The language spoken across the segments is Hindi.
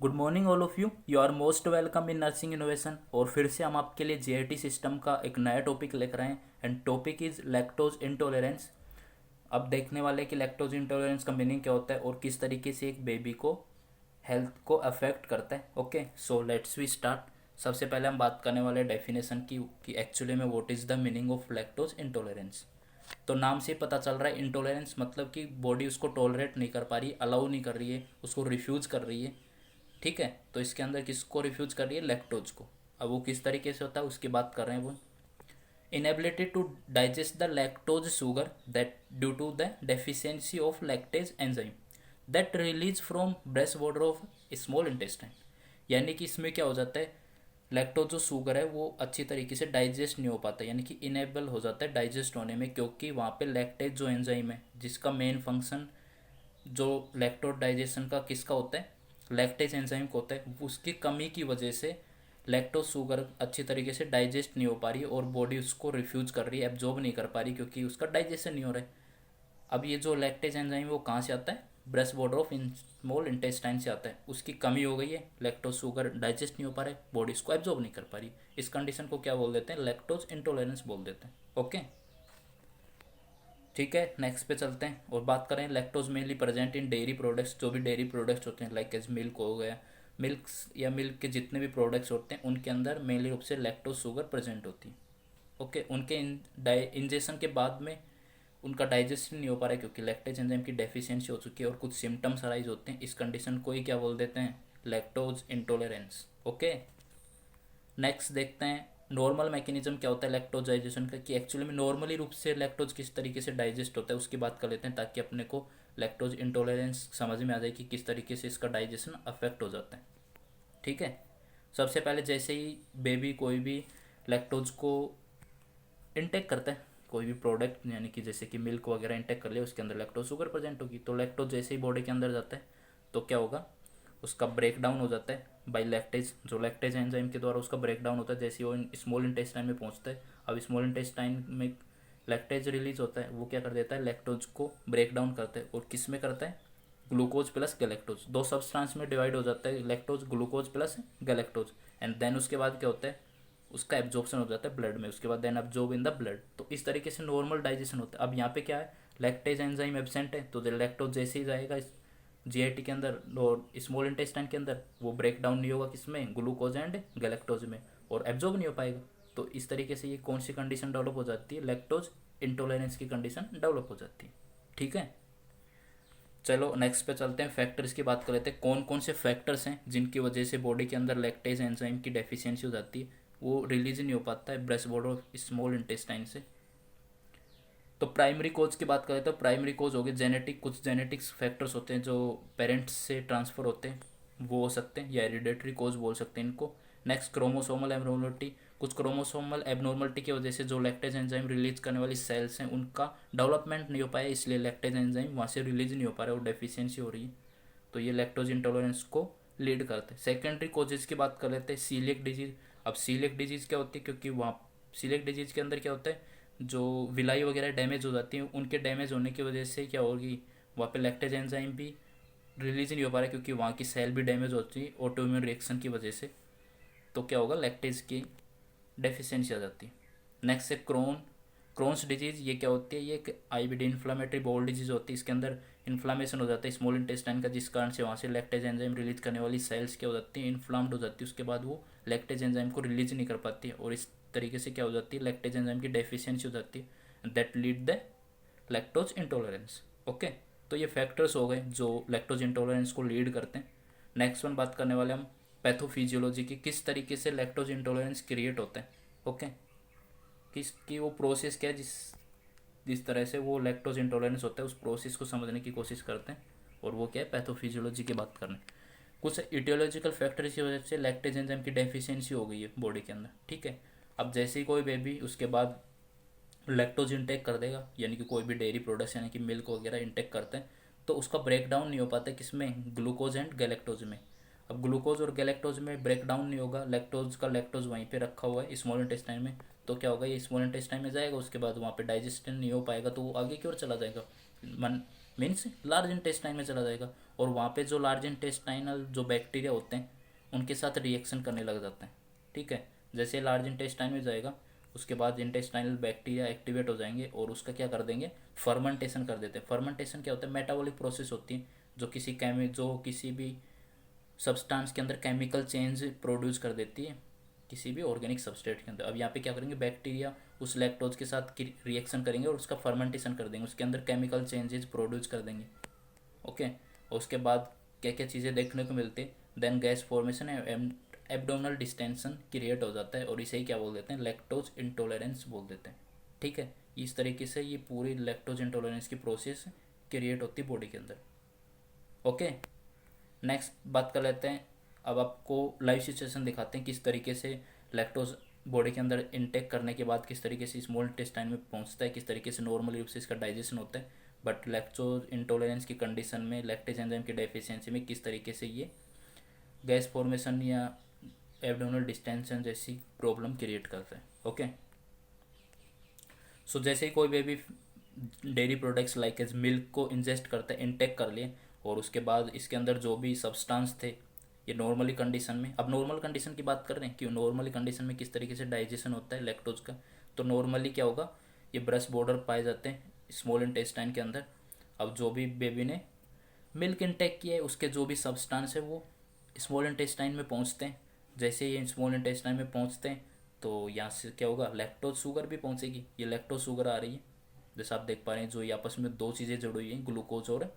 Good morning all of you are most welcome in nursing innovation. और फिर से हम आपके लिए जीआईटी सिस्टम का एक नया टॉपिक लेकर आए हैं and topic is lactose intolerance. अब देखने वाले कि लैक्टोज इंटॉलरेंस का मीनिंग क्या होता है और किस तरीके से एक बेबी को हेल्थ को अफेक्ट करता है। Okay, so let's we start. सबसे पहले हम बात करने वाले डेफिनेशन की कि एक्चुअली में what is the meaning of lactose intolerance. तो नाम से पता चल रहा है इंटॉलरेंस मतलब कि बॉडी उसको टॉलरेट नहीं कर पा रही, अलाउ नहीं कर रही है, उसको रिफ्यूज़ कर रही है। ठीक है, तो इसके अंदर किसको रिफ्यूज कर रही है? लैक्टोज को। अब वो किस तरीके से होता है उसकी बात कर रहे हैं वो। Inability to digest the lactose sugar that due to the deficiency of lactase enzyme that release from breast border of small intestine. यानी कि इसमें क्या हो जाता है, लैक्टोज जो शुगर है वो अच्छी तरीके से डाइजेस्ट नहीं हो पाता, यानी कि इनेबल हो जाता है डाइजेस्ट होने में, क्योंकि वहाँ पे लैक्टेज जो एंजाइम है जिसका मेन फंक्शन जो लैक्टोज डाइजेशन का किसका होता है, लैक्टेज एंजाइम को होता है, उसकी कमी की वजह से लैक्टोज शुगर अच्छी तरीके से डाइजेस्ट नहीं हो पा रही और बॉडी उसको रिफ्यूज कर रही है, एब्जॉर्ब नहीं कर पा रही क्योंकि उसका डाइजेशन नहीं हो रहा है। अब ये जो लैक्टेज एंजाइम वो कहाँ से आता है? Breast border of small intestine से आता है। उसकी कमी हो गई है, लैक्टोज शुगर डाइजेस्ट नहीं हो पा रहा है, बॉडी इसको एब्जॉर्ब नहीं कर पा रही। इस कंडीशन को क्या बोल देते हैं? लैक्टोज इंटॉलरेंस बोल देते हैं। ओके, ठीक है, नेक्स्ट पे चलते हैं और बात करें lactose mainly present in dairy products. जो भी डेयरी प्रोडक्ट्स होते हैं लाइक एज मिल्क हो गया, मिल्क या मिल्क के जितने भी प्रोडक्ट्स होते हैं उनके अंदर मेनली रूप से लैक्टोज शुगर प्रेजेंट होती है। ओके, उनके इंजेक्शन के बाद में उनका डाइजेशन नहीं हो पा रहा है क्योंकि लैक्टेज एंजाइम की डेफिशिएंसी हो चुकी है और कुछ सिम्टम्स अराइज होते हैं। इस कंडीशन को ही क्या बोल देते हैं? Lactose intolerance. ओके, नेक्स्ट देखते हैं नॉर्मल मैकेनिज्म क्या होता है लैक्टोज डाइजेशन का, कि एक्चुअली में नॉर्मली रूप से लैक्टोज किस तरीके से डाइजेस्ट होता है उसकी बात कर लेते हैं, ताकि अपने को लैक्टोज इंटॉलरेंस समझ में आ जाए कि किस तरीके से इसका डाइजेशन अफेक्ट हो जाता है। ठीक है, सबसे पहले जैसे ही बेबी कोई भी लैक्टोज को इनटेक करता है, कोई भी प्रोडक्ट यानी कि जैसे कि मिल्क वगैरह इंटेक कर लिया, उसके अंदर लैक्टोज शुगर प्रेजेंट होगी। तो लैक्टोज जैसे ही बॉडी के अंदर जाता है तो क्या होगा, उसका ब्रेक डाउन हो जाता है बाई लैक्टेज। जो लैक्टेज एंजाइम के द्वारा उसका ब्रेक डाउन होता है जैसे वो स्मॉल इंटेस्टाइन में पहुंचता है। अब स्मॉल इंटेस्टाइन में लैक्टेज रिलीज होता है, वो क्या कर देता है? लैक्टोज को ब्रेक डाउन करता है। और किस में करता है? ग्लूकोज प्लस गैलेक्टोज, दो सब्सटेंस में डिवाइड हो जाता है, lactose glucose plus galactose. And then उसके बाद क्या होता है, उसका एब्जॉर्प्शन हो जाता है ब्लड में, उसके बाद then absorb in the blood. तो इस तरीके से नॉर्मल डाइजेशन होता है। अब यहाँ पे क्या है, लैक्टेज एंजाइम एब्सेंट है, तो लैक्टोज जैसे ही जाएगा जीआईटी के अंदर और स्मॉल इंटेस्टाइन के अंदर, वो ब्रेक डाउन नहीं होगा किसमें? ग्लूकोज एंड गैलेक्टोज में, और एब्जॉर्ब नहीं हो पाएगा। तो इस तरीके से ये कौन सी कंडीशन डेवलप हो जाती है? लैक्टोज इंटॉलरेंस की कंडीशन डेवलप हो जाती है। ठीक है, चलो नेक्स्ट पे चलते हैं, फैक्टर्स की बात कर लेते हैं। कौन कौन से फैक्टर्स हैं जिनकी वजह से बॉडी के अंदर लैक्टेज एंजाइम की डेफिशिएंसी हो जाती है, वो रिलीज नहीं हो पाता है breast border of small intestine से। तो प्राइमरी कोज की बात करें तो प्राइमरी कोज हो गए जेनेटिक, कुछ जेनेटिक्स फैक्टर्स होते हैं जो पेरेंट्स से ट्रांसफ़र होते हैं, वो हो सकते हैं, या हेरिडेटरी कोज बोल सकते हैं इनको। नेक्स्ट क्रोमोसोमल एबनॉर्मलिटी, कुछ क्रोमोसोमल एबनॉर्मलिटी की वजह से जो लैक्टेज एंजाइम रिलीज करने वाली सेल्स हैं उनका डेवलपमेंट नहीं हो पाया, इसलिए लैक्टेज एंजाइम वहाँ से रिलीज नहीं हो पा रहा है और डेफिशिएंसी हो रही है। तो ये लैक्टोज इंटॉलरेंस को लीड करते हैं। सेकेंडरी कोजेज की बात कर लेते हैं, सीलियक डिजीज। अब सीलियक डिजीज क्या होती है, क्योंकि वहाँ सीलियक डिजीज के अंदर क्या होता है, जो विलाई वगैरह डैमेज हो जाती है, उनके डैमेज होने की वजह से क्या होगी, वहाँ पे लैक्टेज एंजाइम भी रिलीज नहीं हो पा रहा है क्योंकि वहाँ की सेल भी डैमेज होती है ऑटोइम्यून रिएक्शन की वजह से। तो क्या होगा, लैक्टेज की डेफिशिएंसी आ जाती है। नेक्स्ट है क्रोन्स डिजीज़। ये क्या होती है, ये एक आईबीडी इन्फ्लामेटरी बाउल डिजीज़ होती है। इसके अंदर इन्फ्लामेशन हो जाता है स्मॉल इंटेस्टाइन का, जिस कारण से वहाँ से लैक्टेज एंजाइम रिलीज करने वाली सेल्स क्या हो जाती है, इन्फ्लाम्ड हो जाती है। उसके बाद वो लैक्टेज एंजाइम को रिलीज नहीं कर पाती है और इस तरीके से क्या हो जाती है, लैक्टेज एंजाइम की डेफिशिएंसी हो जाती है, that lead the lactose intolerance. Okay, तो ये फैक्टर्स हो गए जो लैक्टोज इंटॉलरेंस को लीड करते हैं। नेक्स्ट वन बात करने वाले हम पैथोफिजियोलॉजी की, किस तरीके से लैक्टोज इंटॉलरेंस क्रिएट होता है। ओके, किसकी वो प्रोसेस क्या है, जिस जिस तरह से वो लैक्टोज इंटॉलरेंस होता है उस प्रोसेस को समझने की कोशिश करते हैं, और वो क्या है, पैथोफिजियोलॉजी की बात करने। कुछ इटियोलॉजिकल फैक्टर्स की वजह से लैक्टेज एंजाइम की डेफिशिएंसी हो गई है बॉडी के अंदर। ठीक है, अब जैसे ही कोई बेबी उसके बाद लैक्टोज इंटेक कर देगा, यानी कि कोई भी डेयरी प्रोडक्ट्स यानी कि मिल्क वगैरह इंटेक करते हैं, तो उसका ब्रेक डाउन नहीं हो पाता किसमें? ग्लूकोज एंड गैलेक्टोज में। अब ग्लूकोज और गैलेक्टोज में ब्रेक डाउन नहीं होगा, लैक्टोज का लैक्टोज वहीं पे रखा हुआ है स्मॉल इंटेस्टाइन में। तो क्या होगा, ये स्मॉल इंटेस्टाइन में जाएगा, उसके बाद वहाँ पे डाइजेशन नहीं हो पाएगा, तो वो आगे की ओर चला जाएगा। मीन्स लार्ज इंटेस्टाइन में चला जाएगा, और वहाँ पे जो लार्ज इंटेस्टाइनल जो बैक्टीरिया होते हैं उनके साथ रिएक्शन करने लग जाते हैं। ठीक है, जैसे लार्ज इंटेस्टाइन में जाएगा उसके बाद इंटेस्टाइनल बैक्टीरिया एक्टिवेट हो जाएंगे और उसका क्या कर देंगे, फर्मेंटेशन कर देते हैं। फर्मेंटेशन क्या होता है, मेटाबॉलिक प्रोसेस होती है जो किसी भी सब्सटेंस के अंदर केमिकल चेंज प्रोड्यूस कर देती है किसी भी ऑर्गेनिक सबस्ट्रेट के अंदर। अब यहाँ पे क्या करेंगे, बैक्टीरिया उस लैक्टोज के साथ रिएक्शन करेंगे और उसका फर्मेंटेशन कर देंगे, उसके अंदर केमिकल चेंजेस प्रोड्यूस कर देंगे। ओके, और उसके बाद क्या क्या चीज़ें देखने को मिलती है, then gas formation abdominal distension create हो जाता है, और इसे ही क्या बोल देते हैं, लैक्टोज इंटॉलरेंस बोल देते हैं। ठीक है, इस तरीके से ये पूरी लैक्टोज इंटॉलरेंस की प्रोसेस क्रिएट होती है बॉडी के अंदर। ओके, नेक्स्ट बात कर लेते हैं। अब आपको लाइव सिचुएशन दिखाते हैं किस तरीके से लैक्टोज बॉडी के अंदर इनटेक करने के बाद किस तरीके से स्मॉल इंटेस्टाइन में पहुंचता है, किस तरीके से नॉर्मल रूप से इसका डाइजेशन होता है, बट लैक्टोज इंटॉलरेंस की कंडीशन में, लैक्टेज एंजाइम की डेफिशिएंसी में किस तरीके से ये गैस फॉर्मेशन या एब्डोमिनल डिस्टेंशन जैसी प्रॉब्लम क्रिएट करता है। ओके, सो जैसे ही कोई baby dairy products like as milk को इंजेस्ट करता है, इनटेक कर लिए, और उसके बाद इसके अंदर जो भी सब्सटेंस थे ये नॉर्मली कंडीशन में, अब नॉर्मल कंडीशन की बात कर रहे हैं कि नॉर्मली कंडीशन में किस तरीके से डाइजेशन होता है लैक्टोज का, तो नॉर्मली क्या होगा, ये ब्रश बॉर्डर पाए जाते हैं स्मॉल इंटेस्टाइन के अंदर। अब जो भी बेबी ने मिल्क इनटेक किया है उसके जो भी सब्सटेंस है वो स्मॉल इंटेस्टाइन में पहुंचते हैं। जैसे ये स्मॉल इंटेस्टाइन में पहुंचते हैं तो यहाँ से क्या होगा, लैक्टोज शुगर भी पहुंचेगी, ये लैक्टोज शुगर आ रही है जैसे आप देख पा रहे हैं, जो ये आपस में दो चीज़ें जुड़ी हुई हैं, ग्लूकोज और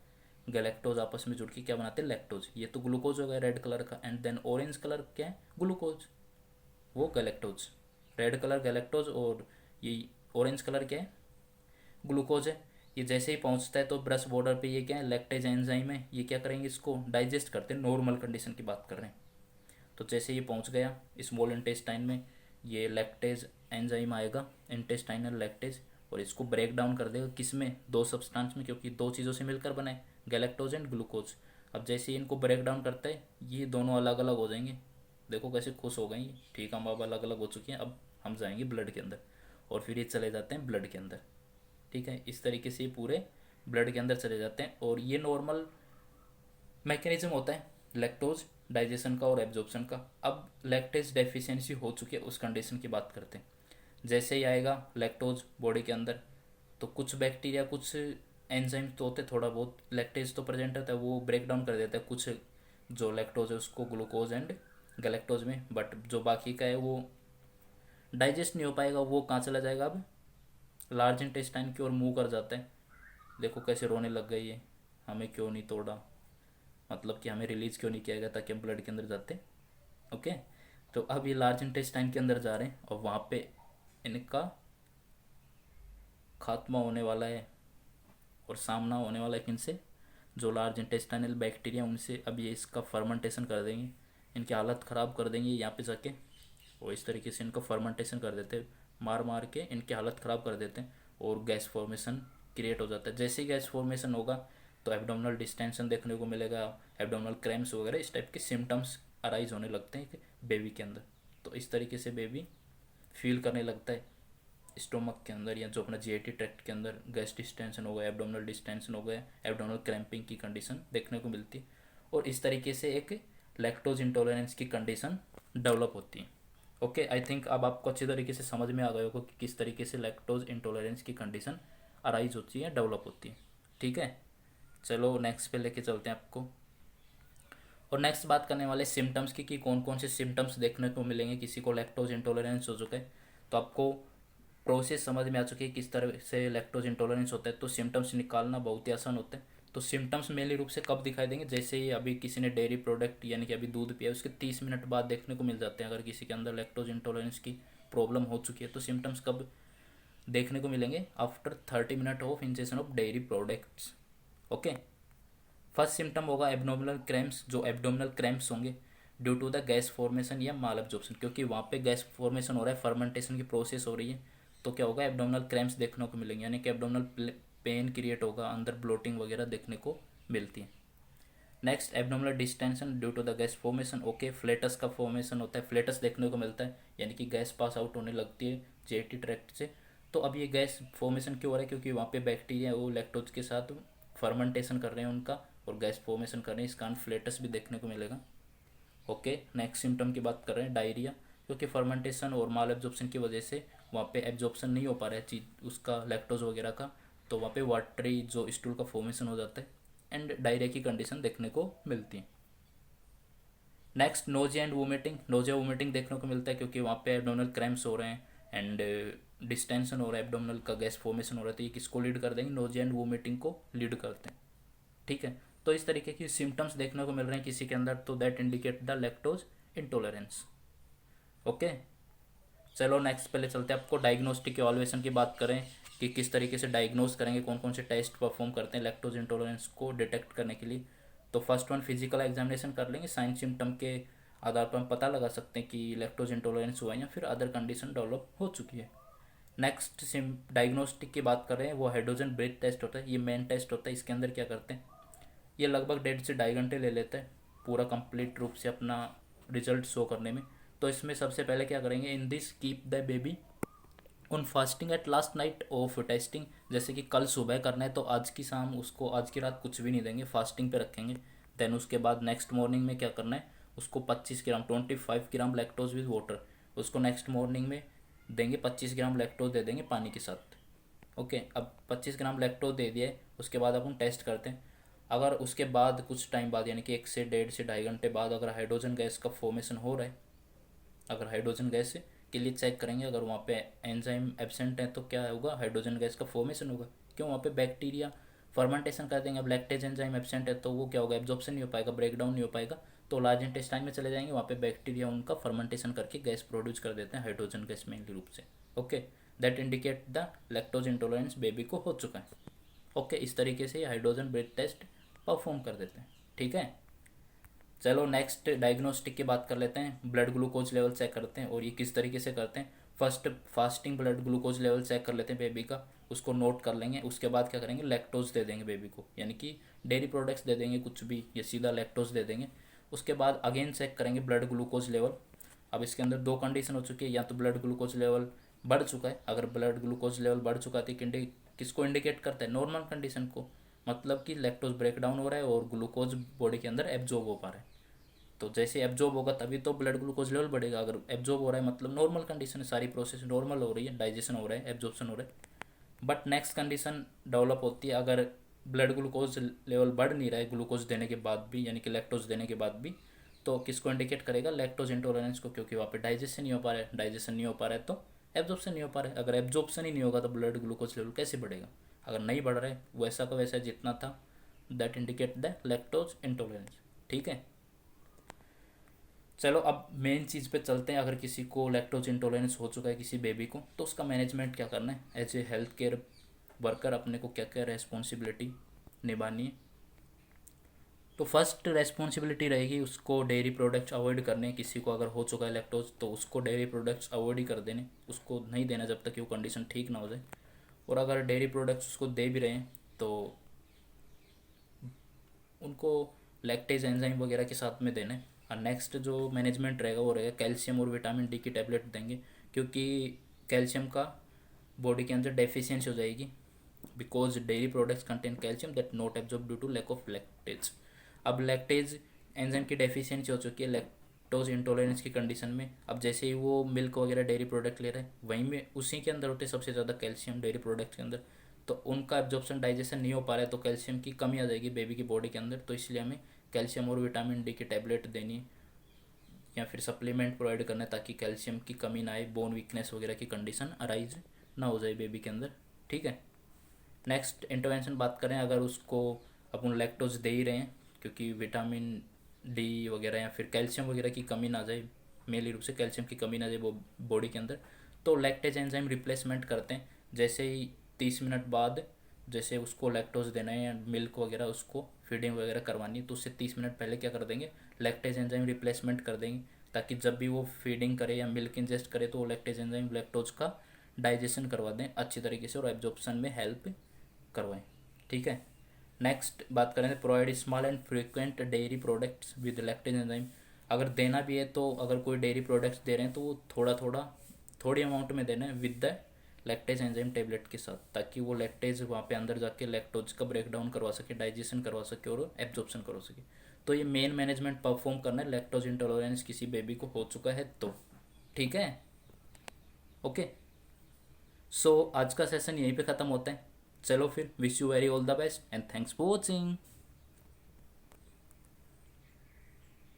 गैलेक्टोज आपस में जुड़ के क्या बनाते हैं, लैक्टोज। ये तो ग्लूकोज हो गया रेड कलर का, एंड देन ऑरेंज कलर क्या है, ग्लूकोज, वो गैलेक्टोज। रेड कलर गैलेक्टोज और ये ऑरेंज कलर क्या है, ग्लूकोज है। ये जैसे ही पहुंचता है तो ब्रश बॉर्डर पे ये क्या है, लैक्टेज एंजाइम है, ये क्या करेंगे, इसको डाइजेस्ट करते हैं, नॉर्मल कंडीशन की बात कर रहे हैं। तो जैसे ये पहुंच गया स्मॉल इंटेस्टाइन में, ये लैक्टेज एंजाइम आएगा, इंटेस्टाइनल लैक्टेज, और इसको ब्रेक डाउन कर देगा किस में, दो सब्सटेंस में, क्योंकि दो चीज़ों से मिलकर बना है, गैलेक्टोज एंड ग्लूकोज। अब जैसे ही इनको ब्रेक डाउन करता है ये दोनों अलग अलग हो जाएंगे, देखो कैसे खुश हो गई, ठीक है हम अब अलग अलग हो चुके हैं, अब हम जाएंगे ब्लड के अंदर, और फिर ये चले जाते हैं ब्लड के अंदर। ठीक है, इस तरीके से पूरे ब्लड के अंदर चले जाते हैं, और ये नॉर्मल मैकेनिज्म होता है लैक्टोज डाइजेशन का और एब्जॉर्प्शन का। अब लैक्टेज डेफिशिएंसी हो चुकी है उस कंडीशन की बात करते हैं। जैसे ही आएगा लैक्टोज बॉडी के अंदर तो कुछ बैक्टीरिया, कुछ एंजाइम तो होते, थोड़ा बहुत लैक्टेज तो प्रेजेंट रहता है, वो ब्रेक डाउन कर देता है कुछ जो लैक्टोज है उसको ग्लूकोज एंड गैलेक्टोज में, बट जो बाकी का है वो डाइजेस्ट नहीं हो पाएगा, वो कहाँ चला जाएगा, अब लार्ज इंटेस्टाइन की ओर मूव कर जाता है। देखो कैसे रोने लग गई है, हमें क्यों नहीं तोड़ा, मतलब कि हमें रिलीज क्यों नहीं किया गया ताकि हम ब्लड के अंदर जाते। ओके, तो अब ये लार्ज इंटेस्टाइन के अंदर जा रहे हैं और वहाँ पे इनका खात्मा होने वाला है और सामना होने वाला है किनसे, जो लार्ज इंटेस्टाइनल बैक्टीरिया उनसे। अब ये इसका फर्मेंटेशन कर देंगे, इनकी हालत ख़राब कर देंगे यहाँ पे जाके, और इस तरीके से इनका फर्मेंटेशन कर देते हैं, मार मार के इनकी हालत ख़राब कर देते हैं, और गैस फॉर्मेशन क्रिएट हो जाता है। जैसे ही गैस फॉर्मेशन होगा तो एब्डोमिनल डिस्टेंशन देखने को मिलेगा, एब्डोमिनल क्रैम्प्स वगैरह इस टाइप के सिम्टम्स अराइज होने लगते हैं बेबी के अंदर। तो इस तरीके से बेबी फील करने लगता है स्टोमक के अंदर, या जो अपना जीआईटी ट्रैक्ट के अंदर गैस डिस्टेंशन हो गया, एब्डोमिनल डिस्टेंशन हो गया, एब्डोमिनल क्रैम्पिंग की कंडीशन देखने को मिलती है, और इस तरीके से एक लैक्टोज इंटॉलरेंस की कंडीशन डेवलप होती है। ओके, आई थिंक अब आपको अच्छी तरीके से समझ में आ गया होगा कि किस तरीके से लैक्टोज इंटॉलरेंस की कंडीशन अराइज होती है, डेवलप होती है। ठीक है, चलो नेक्स्ट पे लेके चलते हैं आपको, और नेक्स्ट बात करने वाले सिम्टम्स की कि कौन कौन से सिम्टम्स देखने को मिलेंगे किसी को लैक्टोज इंटॉलरेंस हो चुका है। तो आपको प्रोसेस समझ में आ चुकी है किस तरह से लैक्टोज इंटॉलरेंस होता है, तो सिम्टम्स निकालना बहुत ही आसान होता है। तो सिम्टम्स मेनली रूप से कब दिखाई देंगे, जैसे ही अभी किसी ने डेयरी प्रोडक्ट यानी कि अभी दूध पिया उसके 30 मिनट बाद देखने को मिल जाते हैं। अगर किसी के अंदर लैक्टोज इंटॉलरेंस की प्रॉब्लम हो चुकी है तो सिम्टम्स कब देखने को मिलेंगे, after 30 minute of injection of dairy products. Okay, first symptom होगा एब्डोमिनल क्रैम्प्स। जो एब्डोमिनल क्रैम्प्स होंगे due to the gas formation या माल एब्जॉर्प्शन, क्योंकि वहाँ पे गैस फॉर्मेशन हो रहा है, फर्मेंटेशन की प्रोसेस हो रही है, तो क्या होगा, एब्डोमिनल क्रैम्प्स देखने को मिलेंगे, यानी कि एब्डोमिनल पेन क्रिएट होगा, अंदर ब्लोटिंग वगैरह देखने को मिलती है। Next abdominal distension due to the gas formation. Okay, flatus का फॉर्मेशन होता है, फ्लेटस देखने को मिलता है, यानी कि गैस पास आउट होने लगती है जीआईटी ट्रैक्ट से। तो अब ये गैस फॉर्मेशन क्यों हो रहा है, क्योंकि वहाँ पे बैक्टीरिया वो लैक्टोज के साथ फर्मेंटेशन कर रहे हैं उनका और गैस फॉर्मेशन कर रहे हैं, इस कारण फ्लेटस भी देखने को मिलेगा। ओके, नेक्स्ट सिम्टम की बात कर रहे हैं डायरिया, क्योंकि फर्मेंटेशन और माल एब्जॉर्प्शन की वजह से वहाँ पे एब्जॉर्प्शन नहीं हो पा रहा है चीज उसका लैक्टोज वगैरह का, तो वहाँ पे वाटरी जो स्टूल का फॉर्मेशन हो जाता है एंड डायरिया की कंडीशन देखने को मिलती है। Next nausea and vomiting, nausea vomiting देखने को मिलता है क्योंकि वहाँ पे एब्डोमिनल क्रैम्प्स हो रहे हैं एंड डिस्टेंशन हो रहा है, एब्डोमिनल का गैस फॉर्मेशन हो रहा है, तो ये किसको लीड कर देंगे, नोजिया एंड वोमिटिंग को लीड करते हैं। ठीक है, तो इस तरीके की सिम्टम्स देखने को मिल रहे हैं किसी के अंदर, तो that indicate the lactose intolerance. Okay, चलो नेक्स्ट पहले चलते हैं आपको डायग्नोस्टिक इवैल्यूएशन की बात करें कि किस तरीके से डायग्नोस करेंगे, कौन कौन से टेस्ट परफॉर्म करते हैं लैक्टोज इंटॉलरेंस को डिटेक्ट करने के लिए। तो फर्स्ट वन फिजिकल एग्जामिनेशन कर लेंगे, साइन सिम्टम के आधार पर हम पता लगा सकते हैं कि लैक्टोज इंटॉलरेंस हुआ है या फिर अदर कंडीशन डेवलप हो चुकी है। नेक्स्ट सिम डायग्नोस्टिक की बात कर रहे हैं, वो हाइड्रोजन ब्रेथ टेस्ट होता है, ये मेन टेस्ट होता है। इसके अंदर क्या करते हैं, ये लगभग 1.5 से 2.5 घंटे ले लेता है पूरा कंप्लीट रूप से अपना रिजल्ट शो करने में। तो इसमें सबसे पहले क्या करेंगे, in this keep the baby on fasting at last night of testing, जैसे कि कल सुबह करना है तो आज की शाम उसको, आज की रात कुछ भी नहीं देंगे, फास्टिंग पे रखेंगे। देन उसके बाद नेक्स्ट मॉर्निंग में क्या करना है, उसको 25 ग्राम 25 ग्राम लैक्टोज विद वाटर, उसको नेक्स्ट मॉर्निंग में देंगे, 25 ग्राम लैक्टोज दे देंगे पानी के साथ। ओके, अब 25 ग्राम लैक्टोज दे दिया है, उसके बाद अपन टेस्ट करते हैं। अगर उसके बाद कुछ टाइम बाद यानी कि 1 से 1.5 से 2.5 घंटे बाद अगर हाइड्रोजन गैस का फॉर्मेशन हो रहा है, अगर हाइड्रोजन गैस के लिए चेक करेंगे, अगर वहाँ पे एंजाइम एब्सेंट है तो क्या होगा, हाइड्रोजन गैस का फॉर्मेशन होगा, क्यों, वहाँ पे बैक्टीरिया फर्मेंटेशन कर देंगे। अब लैक्टेज एंजाइम एब्सेंट है तो वो क्या होगा, एब्जॉर्प्शन नहीं हो पाएगा, ब्रेक डाउन नहीं हो पाएगा, तो लार्ज इंटेस्टाइन में चले जाएंगे, वहाँ पे बैक्टीरिया उनका फर्मेंटेशन करके गैस प्रोड्यूस कर देते हैं, हाइड्रोजन गैस मेनली रूप से। Okay, that indicate the lactose intolerance baby को हो चुका है। ओके, इस तरीके से हाइड्रोजन ब्रेथ टेस्ट परफॉर्म कर देते हैं। ठीक है, चलो नेक्स्ट डायग्नोस्टिक की बात कर लेते हैं। ब्लड ग्लूकोज लेवल चेक करते हैं, और ये किस तरीके से करते हैं, first fasting blood glucose level check कर लेते हैं बेबी का, उसको नोट कर लेंगे। उसके बाद क्या करेंगे, लैक्टोज दे देंगे बेबी को, यानी कि डेयरी प्रोडक्ट्स दे देंगे कुछ भी, या सीधा लैक्टोज दे देंगे। उसके बाद अगेन चेक करेंगे ब्लड ग्लूकोज लेवल। अब इसके अंदर दो कंडीशन हो चुकी है, या तो ब्लड ग्लूकोज लेवल बढ़ चुका है, अगर ब्लड ग्लूकोज लेवल बढ़ चुका है तो किसको इंडिकेट करता है, नॉर्मल कंडीशन को, मतलब कि लैक्टोज ब्रेक डाउन हो रहा है और ग्लूकोज बॉडी के अंदर एब्जॉर्ब हो पा रहा है। तो जैसे एब्जॉर्ब होगा तभी तो ब्लड ग्लूकोज लेवल बढ़ेगा, अगर एब्जॉर्ब हो रहा है मतलब नॉर्मल कंडीशन है, सारी प्रोसेस नॉर्मल हो रही है, डाइजेशन हो रहा है, एब्जॉर्प्शन हो रहा है। बट नेक्स्ट कंडीशन डेवलप होती है, अगर ब्लड ग्लूकोज लेवल बढ़ नहीं रहा है ग्लूकोज देने के बाद भी, यानी कि लैक्टोज देने के बाद भी, तो किसको इंडिकेट करेगा, लैक्टोज इंटॉलरेंस को, क्योंकि वहाँ पे डाइजेशन नहीं हो पा रहा है, डाइजेशन नहीं हो पा रहा है तो एब्जॉर्प्शन नहीं हो पा रहा है। अगर एब्जॉर्प्शन ही नहीं होगा तो ब्लड ग्लूकोज लेवल कैसे बढ़ेगा, अगर नहीं बढ़ रहा है वैसा का वैसा जितना था, that indicate the lactose intolerance. ठीक है, चलो अब मेन चीज़ पे चलते हैं। अगर किसी को लैक्टोज इंटॉलरेंस हो चुका है किसी बेबी को, तो उसका मैनेजमेंट क्या करना है, as a health care worker अपने को क्या क्या रेस्पॉन्सिबिलिटी निभानी है। तो फर्स्ट रेस्पॉन्सिबिलिटी रहेगी उसको डेयरी प्रोडक्ट्स अवॉइड करने, किसी को अगर हो चुका है लैक्टोज तो उसको डेयरी प्रोडक्ट्स अवॉइड ही कर देने, उसको नहीं देना जब तक कि वो कंडीशन ठीक ना हो जाए। और अगर डेयरी प्रोडक्ट्स उसको दे भी रहे हैं तो उनको लैक्टेज एंजाइम वगैरह के साथ में देना है। और नेक्स्ट जो मैनेजमेंट रहेगा वो रहेगा कैल्शियम और विटामिन डी की टैबलेट देंगे, क्योंकि कैल्शियम का बॉडी के अंदर डेफिशिएंसी हो जाएगी, because dairy products contain calcium that not absorb due to lack of lactase. अब लैक्टेज एंजाइम की डेफिशिएंसी हो चुकी है लैक्टोज इंटॉलरेंस की कंडीशन में। अब जैसे ही वो मिल्क वगैरह डेयरी प्रोडक्ट ले रहा है, वहीं में उसी के अंदर होते हैं सबसे ज़्यादा कैल्शियम डेयरी प्रोडक्ट्स के अंदर, तो उनका एब्जॉर्प्शन डाइजेशन नहीं हो पा रहा है, तो कैल्शियम की कमी आ जाएगी बेबी की बॉडी के अंदर। तो इसलिए हमें कैल्शियम और विटामिन डी की टैबलेट देनी है, या फिर सप्लीमेंट प्रोवाइड करना है, ताकि कैल्शियम की कमी ना आए, बोन वीकनेस वगैरह की कंडीशन अराइज ना हो जाए बेबी के अंदर। ठीक है, नेक्स्ट इंटरवेंशन बात करें, अगर उसको अपन लैक्टोज दे ही रहे हैं क्योंकि विटामिन डी वगैरह या फिर कैल्शियम वगैरह की कमी ना जाए, मेनली रूप से कैल्शियम की कमी ना जाए वो बॉडी के अंदर, तो लैक्टेज एंजाइम रिप्लेसमेंट करते हैं। जैसे ही 30 मिनट बाद जैसे उसको लैक्टोज देना है या मिल्क वगैरह उसको फीडिंग वगैरह करवानी है, तो उससे 30 मिनट पहले क्या कर देंगे, लैक्टेज एंजाइम रिप्लेसमेंट कर देंगे, ताकि जब भी वो फीडिंग करे या मिल्क इंजेस्ट करे तो वो लैक्टेज एंजाइम लैक्टोज का डाइजेशन करवा दें अच्छी तरीके से और एब्जॉर्प्शन में हेल्प करवाएं। ठीक है, नेक्स्ट बात करें provide small and frequent dairy products with lactase enzyme. अगर देना भी है तो अगर कोई डेयरी प्रोडक्ट्स दे रहे हैं तो वो थोड़ा थोड़ा थोड़ी अमाउंट में देना है with the lactase enzyme tablet के साथ, ताकि वो लैक्टेज वहाँ पे अंदर जाके लैक्टोज का ब्रेक डाउन करवा सके, डाइजेशन करवा सके और एब्जॉर्प्शन करवा सके। तो ये मेन मैनेजमेंट परफॉर्म करना है लैक्टोज इंटॉलरेंस किसी बेबी को हो चुका है तो। ठीक है, ओके। सो आज का सेशन यहीं पे ख़त्म होता है। चलो फिर, wish you very all the best and thanks for watching.